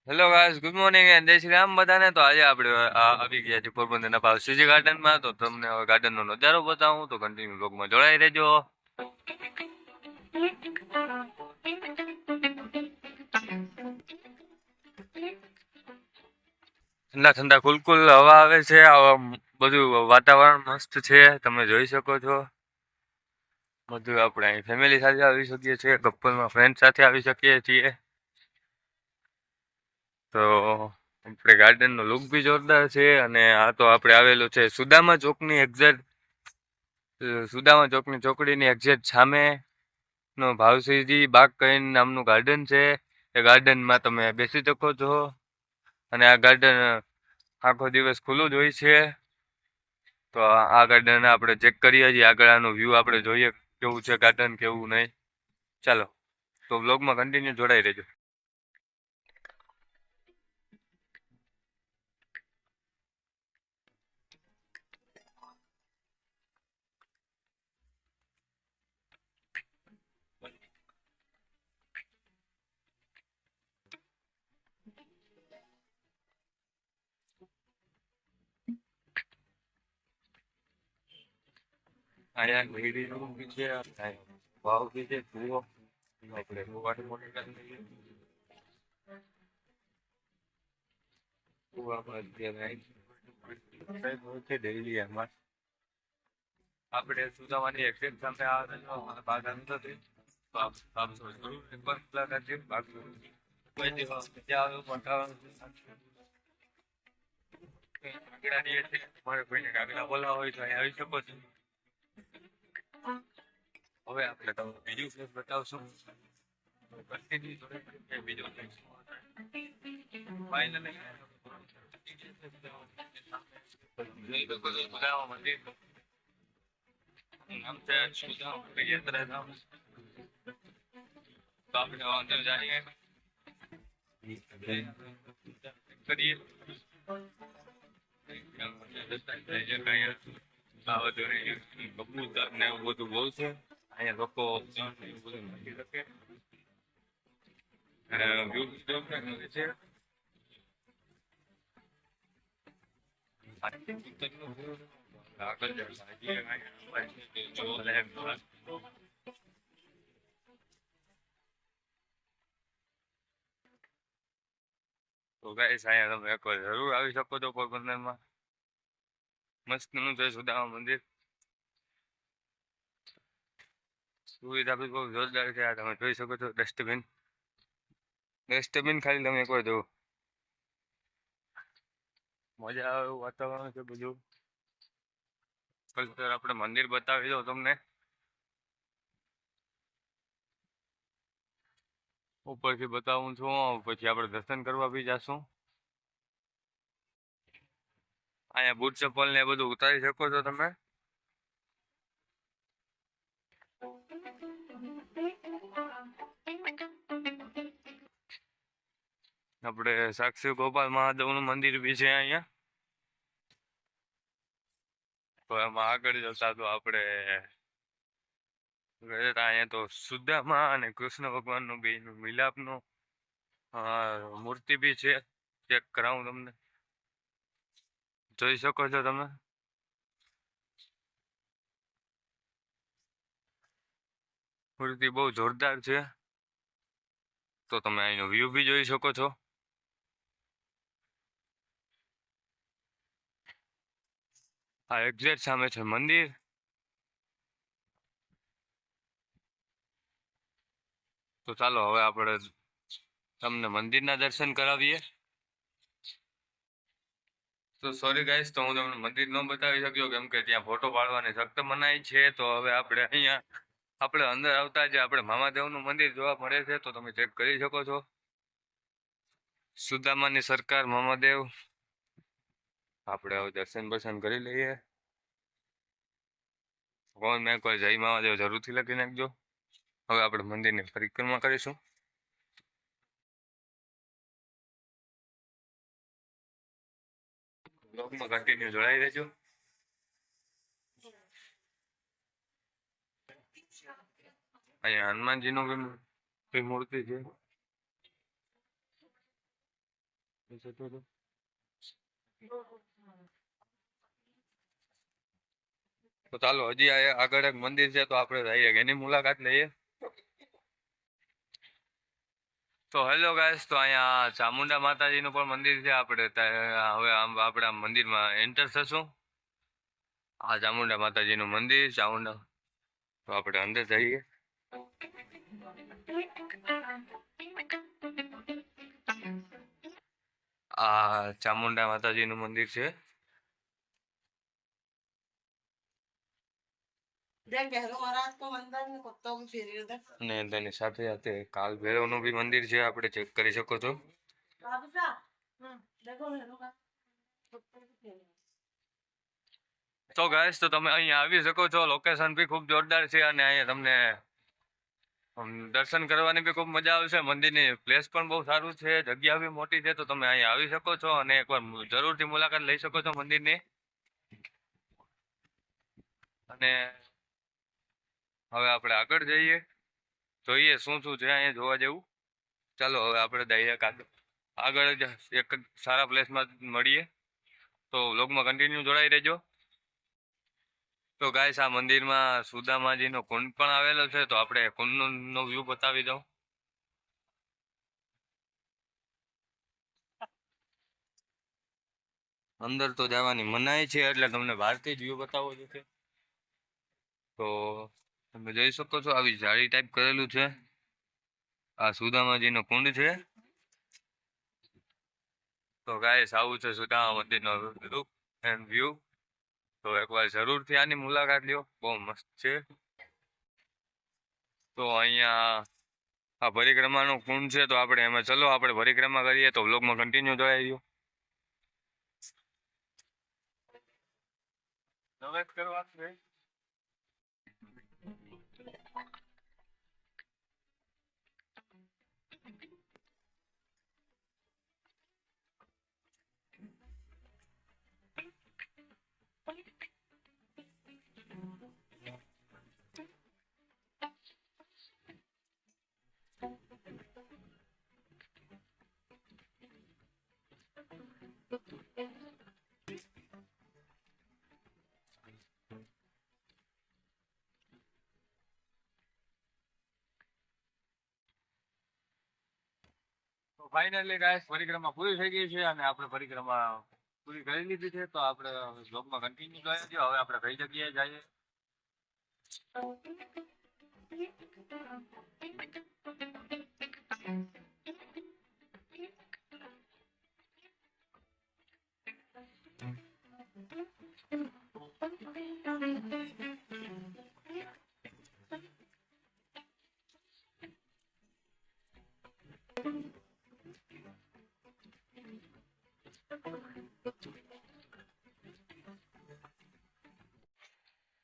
Hello guys, good morning and જય શ્રી રામ બધાને. તો આજે આપણે આવી ગયા છીએ પોરબંદરના ભાવસીજી ગાર્ડનમાં. તો તમને હવે ગાર્ડનનો નજારો બતાવું, તો કન્ટિન્યુ બ્લોગમાં જોડાઈ રહેજો. ઠંડા ઠંડા કુલકુલ હવા આવે છે. બધું વાતાવરણ મસ્ત છે, તમે જોઈ શકો છો. બધું આપણે અહીં ફેમિલી સાથે આવી શકીએ છીએ, કપલમાં ફ્રેન્ડ સાથે આવી શકીએ છીએ. તો આપણે ગાર્ડનનો લુક બી જોરદાર છે. અને આ તો આપણે આવેલું છે સુદામા ચોકની એક્ઝેક્ટ સુદામા ચોકની ચોકડીની એક્ઝેક્ટ સામે નો ભાવસિંહજી બાગ કરીને નામનું ગાર્ડન છે. એ ગાર્ડનમાં તમે બેસી શકો છો. અને આ ગાર્ડન આખો દિવસ ખુલ્લું જ હોય છે. તો આ ગાર્ડન આપણે ચેક કરીએ છીએ. આગળ આનો વ્યૂ આપણે જોઈએ કેવું છે ગાર્ડન, કેવું નહીં. ચાલો તો બ્લોગમાં કન્ટિન્યુ જોડાઈ રહેજો. અહીંયા મેળીનું બી છે, વાવ બી છે, જુઓ આપણે મોટી મોટી કરી ડેલી એમાં આપણે સુદામાની એક્ઝેક્ટ સામે આવેલો બાગ નથી. તો આપ જરૂર એકવાર મુલાકાત છે. બાગ કોઈ દિવસ મજા આવે વાતાવરણ કાગડાની છે. તમારે કોઈને કાગડા બોલાવા હોય તો અહીં આવી શકો છો. હવે આપણે તમને બીજું ફ્લેશ બતાવશું. બીજો ફાઇનલી મંદિર નામ છે યાત્રાધામ. તો આપણે અંદર જઈએ કરીએ. કબૂતર ને એવું બધું બહુ છે અહીંયા. લોકો બધું મૂકી શકે. તો ગાઈસ અહીંયા તમે એકવાર જરૂર આવી શકો છો પોરબંદરમાં. મસ્તનું છે સુદામા મંદિર. સુવિધા બી બહુ જોરદાર છે. આ તમે જોઈ શકો છો ડસ્ટબિન ખાલી તમે એકવાર જુઓ. મજા આવે એવું વાતાવરણ છે બધું. કલ્ચર આપણે મંદિર બતાવી દો તમને. ઉપરથી બતાવું છું, પછી આપણે દર્શન કરવા બી જાશું. અહીંયા બૂટ ચપ્પલ ને બધું ઉતારી શકો છો તમે. આપણે સાક્ષી ગોપાલ મહાદેવનું મંદિર બી છે અહીંયા. તો એમાં આગળ જતા તો આપણે અહીંયા તો સુદામા અને કૃષ્ણ ભગવાનનું બી મિલાપનું મૂર્તિ બી છે. ચેક કરાવું તમને, જોઈ શકો છો તમે. મૂર્તિ બહુ જોરદાર છે. તો તમે અહીંનો વ્યૂ બી જોઈ શકો છો. આ એક્ઝેક્ટ સામે છે મંદિર. તો ચાલો હવે આપણે તમને મંદિરના દર્શન કરાવીએ. તો સોરી ગાઈસ, તો હું તમને મંદિર ન બતાવી શક્યો કેમ કે ત્યાં ફોટો પાડવાની સખ્ત મનાઈ છે. તો હવે આપણે અહીંયા આપણે અંદર આવતા જે આપણે મામાદેવનું મંદિર જોવા મળે છે. તો તમે ચેક કરી શકો છો. સુદામાની સરકાર મામાદેવ. આપણે હવે દર્શન બર્શન કરી લઈએ. કોણ મેં કોઈ જય મહાદેવ જરૂરથી લખી નાખજો. હવે આપણે મંદિરની પરિક્રમા કરીશું. બ્લોગમાં કન્ટિન્યુ જોડાઈ રહેજો. અહીંયા હનુમાનજીનું બી મૂર્તિ છે. તો ચાલો હજી આગળ એક મંદિર છે તો આપણે જઈએ એની મુલાકાત લઈએ. તો હેલો ગાઈસ, તો અહીંયા ચામુંડા માતાજીનું પણ મંદિર છે. આપણે હવે આપણે આ મંદિરમાં એન્ટર થશું. આ ચામુંડા માતાજીનું મંદિર ચામુંડા. તો આપણે અંદર જઈએ. આ ચામુંડા માતાજીનું મંદિર છે. અને તેની સાથે સાથે કાલ ભૈરવનું બી મંદિર છે, આપણે ચેક કરી શકો છો. તો ગાઈસ, તો તમે અહીંયા આવી શકો છો. લોકેશન બી ખૂબ જોરદાર છે અને અહીંયા તમને દર્શન કરવાની બી ખૂબ મજા આવશે. મંદિરની પ્લેસ પણ બહુ સારું છે, જગ્યા બી મોટી છે. તો તમે અહીંયા આવી શકો છો અને એકવાર જરૂરથી મુલાકાત લઈ શકો છો મંદિરની. અને હવે આપણે આગળ જઈએ, જોઈએ શું શું છે અહીંયા જોવા જેવું. ચાલો હવે આપણે ડાયરેક્ટ આગળ જ એક સારા પ્લેસમાં મળીએ. તો વ્લોગમાં કન્ટિન્યુ જોડાઈ રહેજો. તો ગાઈસ, આ મંદિરમાં સુદામાજીનો કુંડ પણ આવેલો છે. તો આપણે કુંડનો વ્યૂ બતાવી દઉં. અંદર તો જવાની મનાઈ છે એટલે તમને બહારથી જ વ્યૂ બતાવો છે. તો તમે જોઈ શકો છો, આવી જાળી ટાઈપ કરેલું છે. આ સુદામાજીનો કુંડ છે. તો ગાઈસ, આવું છે સુદામા મંદિરનો લુક એન્ડ વ્યૂ. તો એકવાર જરૂરથી આની મુલાકાત લ્યો, બહુ મસ્ત છે. તો અહીંયા આ પરિક્રમાનો કુંડ છે. તો આપણે એમાં ચલો આપણે પરિક્રમા કરીએ. તો વ્લોગમાં કન્ટિન્યુ જોડાઈ દો. તો ફાઇનલી ગાઈસ, પરિક્રમા પૂરી થઈ ગઈ છે અને આપણે પરિક્રમા પૂરી કરી લીધી છે. તો આપણે બ્લોગમાં કન્ટિન્યુ કરી દો. હવે આપણે કઈ જગ્યાએ જઈએ.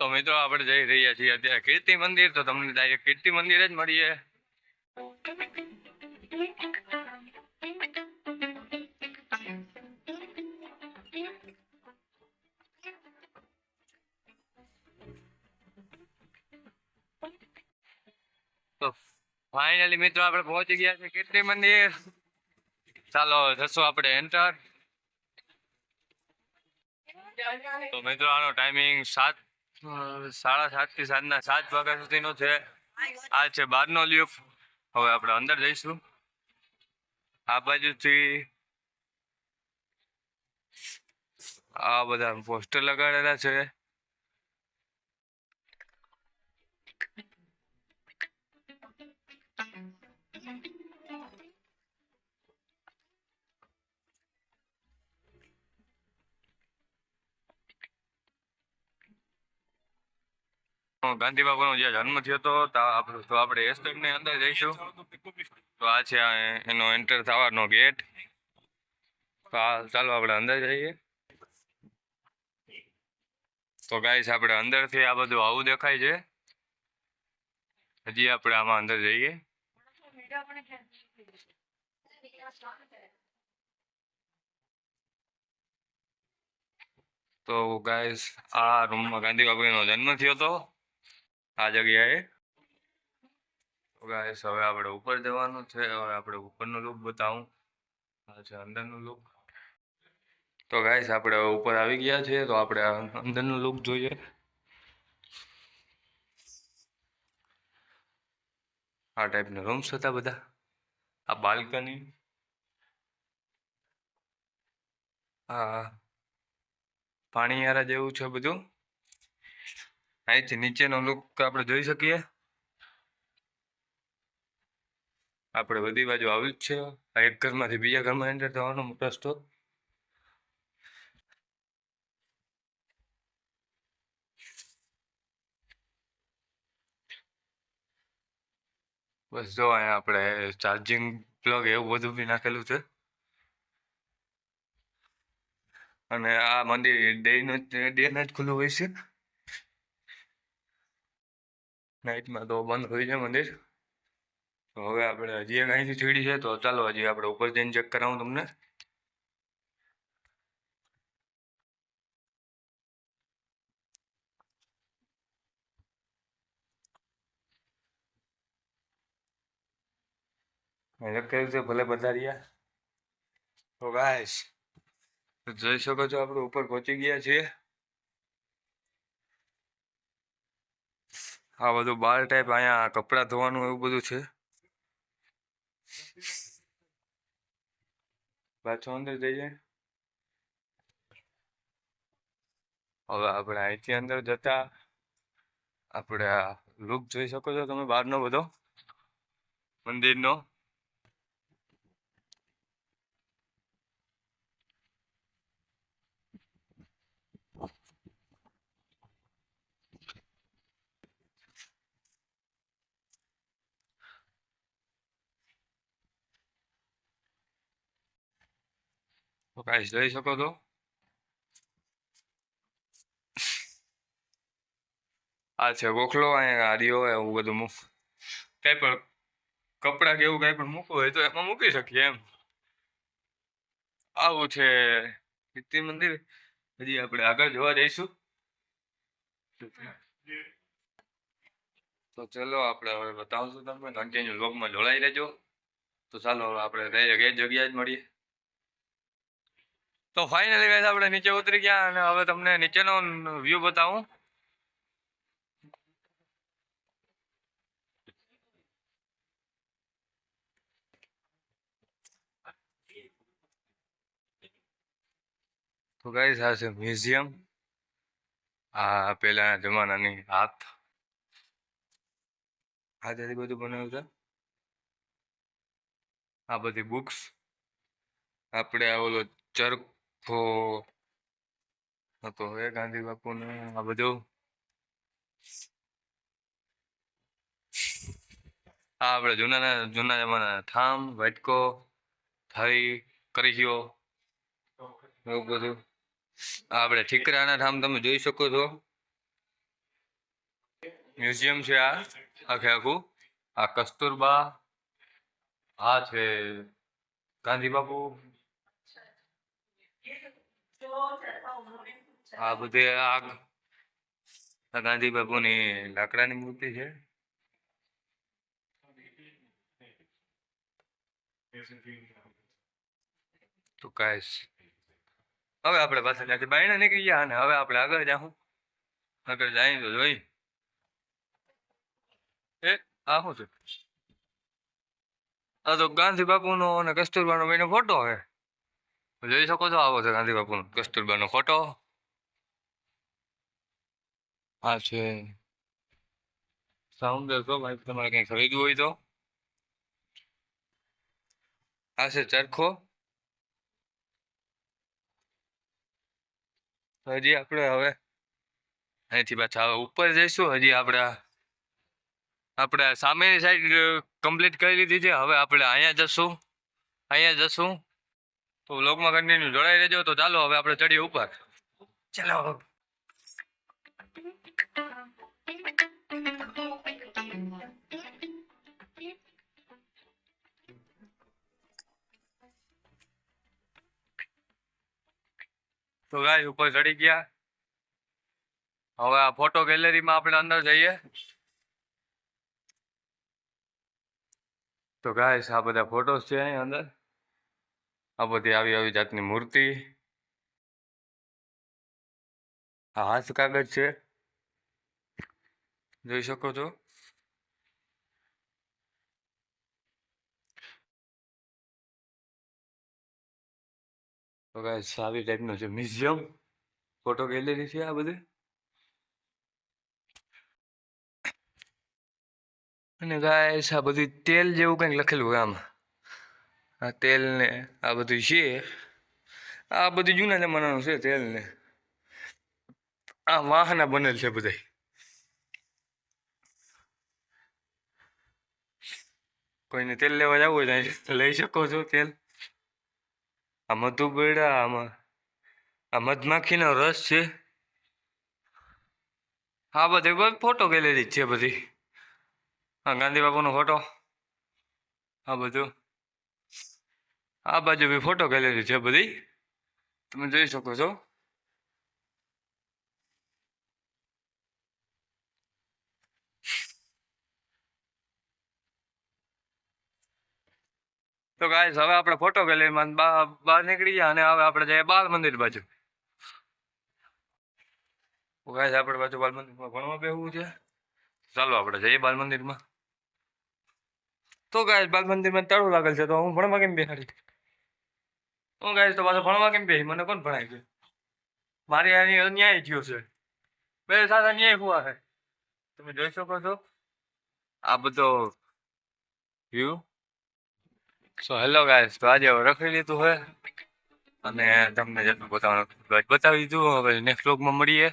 તો મિત્રો, આપણે જઈ રહ્યા છીએ અત્યારે કીર્તિ મંદિર. તો તમને ડાયરેક્ટ કીર્તિ મંદિર જ મળીએ. તો ફાઇનલી મિત્રો, આપણે પહોંચી ગયા છે કીર્તિ મંદિર. ચાલો જશું આપણે એન્ટર. તો મિત્રો, આનો ટાઈમિંગ 7:30 થી સાંજના 7 વાગ્યા સુધીનો છે. આ છે બહારનો લ્યુક. હવે આપણે અંદર જઈશું. આ બાજુથી આ બધા પોસ્ટર લગાડેલા છે. ગાંધી બાબાનો જે જન્મ થયો હતો, તો આપણે એસ્ટેટની અંદર જઈશું. તો આ છે એનો એન્ટર થવાનો ગેટ. તો ચાલો આપણે અંદર જઈએ. તો ગાઈસ, આપણે અંદરથી આ બધું આવું દેખાય છે. હજી આપણે આમાં અંદર જઈએ. તો ગાઈસ, આ રૂમમાં ગાંધી બાબાનો જન્મ થયો હતો, આ જગ્યાએ. તો ગાઈસ હવે આપણે ઉપર જવાનું છે. હવે આપણે ઉપરનો લુક બતાવું. આ છે અંદરનો લુક. તો ગાઈસ આપણે હવે ઉપર આવી ગયા છે. તો આપણે અંદરનો લુક જોઈએ. આ ટાઈપના રૂમ્સ હતા બધા. આ બાલ્કની. આ પાણીયારા જેવું છે બધું. અહીંથી નીચેનો લુક આપણે જોઈ શકીએ. આપણે બધી બાજુ આવ્યું જ છે. આ એક ઘરમાંથી બીજા ઘરમાં એન્ટર થવાનો રસ્તો. બસ જો અહીંયા આપણે ચાર્જિંગ પ્લગ એવું બધું બી નાખેલું છે. અને આ મંદિર ડેના જ ખુલ્લું હોય છે. નાઇટમાં તો બંધ હોય છે મંદિર. તો હવે આપણે હજી એક અહીંથી સીડી છે. તો ચાલો હજી આપણે ઉપર જઈને ચેક કરાવું તમને. લખેલું છે ભલે પધાર્યા. તો ગાઈસ જોઈ શકો છો આપણે ઉપર પહોંચી ગયા છીએ. આ બધું બાર ટાઈપ અહીંયા કપડાં ધોવાનું એવું બધું છે. પાછો અંદર જઈએ. હવે આપણે અહીંથી અંદર જતા આપણે આ લુક જોઈ શકો છો તમે બહારનો બધો મંદિરનો. તો ગાઈસ જોઈ શકો છો. આ છે ગોખલો. અહીંયા આડિયો એવું બધું કઈ પણ કપડાં કે એવું કઈ પણ મૂકવું હોય તો એમાં મૂકી શકીએ એમ. આવું છે કીર્તિ મંદિર. હજી આપણે આગળ જોવા જઈશું. તો ચલો આપણે હવે બતાવશું તમને. કન્ટિન્યુ વ્લોગમાં જોડાઈ રહેજો. તો ચાલો હવે આપણે ડાયરેક્ટ એ જગ્યાએ જ મળીએ. તો ફાઇનલી ગાઈસ આપણે નીચે ઉતરી ગયા અને હવે તમને નીચેનો વ્યૂ બતાવું. તો ગાઈસ આ છે મ્યુઝિયમ. આ પેલાના જમાનાની હાથેથી બધું બનાવ્યું છે. આ બધી બુક્સ. આપણે આ ઓલો ચરખો હતો એ ગાંધી બાપુને. આ બધું આ આપણે જૂના જમાના થામ, વાટકો, થાળી, કરિયો એવું બધું. આ આપણે ઠીકરાના થામ તમે જોઈ શકો છો. મ્યુઝિયમ છે આ આખે આખું. આ કસ્તુરબા. આ છે ગાંધી બાપુ. આ બધે આ ગાંધી બાપુની લાકડાની મૂર્તિ છે. તો ગાઈસ હવે આપણે પાછા ત્યાંથી બાયણે નીકળી ગયા અને હવે આપણે આગળ જાઉં. આગળ જાય તો જોઈ આ શું છે. આ તો ગાંધી બાપુનો અને કસ્તુરબાનો બેનો ફોટો છે. જોઈ શકો છો આવો છે ગાંધી બાપુનો કસ્તુરબાનો ફોટો. આ છે સાઉન્ડર તો ભાઈ તમારે કઈ ખરીદવું હોય તો. આ છે ચરખો. હજી આપણે હવે અહીંથી પાછા હવે ઉપર જઈશું. હજી આપણે સામેની સાઈડ કમ્પ્લીટ કરી લીધી છે. હવે આપણે અહીંયા જશું. તો વ્લોગમાં કન્ટિન્યુ જોડાઈ રહેજો. તો ચાલો હવે આપણે ચડીએ ઉપર. ચાલો. તો ગાઈસ ઉપર ચડી ગયા. હવે આ ફોટો ગેલેરીમાં આપણે અંદર જઈએ. તો ગાઈસ આ બધા ફોટોસ છે અહીં અંદર. આ બધી આવી આવી જાતની મૂર્તિ. આ હાથ કાગળ છે, જોઈ શકો છો. તો ગાઈસ આવી ટાઈપનું છે મ્યુઝિયમ, ફોટો ગેલેરી છે આ બધી. અને ગાઈસ આ બધું તેલ જેવું કંઈક લખેલું હોય આમાં. આ તેલ ને આ બધું છે. આ બધું જૂના જમાનાનું છે તેલ ને. આ વાહના બનેલ છે બધા. કોઈને તેલ લેવા જવું હોય તો લઈ શકો છો તેલ. આ મધુબેડા, આમાં આ મધમાખીનો રસ છે. આ બધી ફોટો ગેલેરી છે બધી. હા, ગાંધી બાપુનો ફોટો. આ બધું આ બાજુ બી ફોટો ગેલેરી છે બધી, તમે જોઈ શકો છો. તો ગાઈસ હવે આપણે ફોટો ગેલેરીમાં બહાર નીકળી ગયા અને હવે આપણે જઈએ બાલ મંદિર બાજુ. ગાઈસ આપણે બાજુ બાલ મંદિરમાં ભણવા બેસવું છે. ચાલો આપણે જઈએ બાલ મંદિરમાં. તો ગાઈસ બાલ મંદિરમાં તાળું લાગેલ છે, તો હું ભણવા કેમ બેસાડી? હું ગાઈસ તો પાછો ભણવા કેમ બેસી? મને કોણ ભણાય છે? મારી અહીં અન્યાય થયો છે. બે સાથે અન્યાય હુઆ છે. તમે જોઈ શકો છો આ બધો વ્યૂ. સો હેલો ગાઈસ, તો આજે રખડી લીધું હોય અને તમને જેટલું બતાવવાનું બતાવી દીધું. હવે નેક્સ્ટ વ્લોગમાં મળીએ.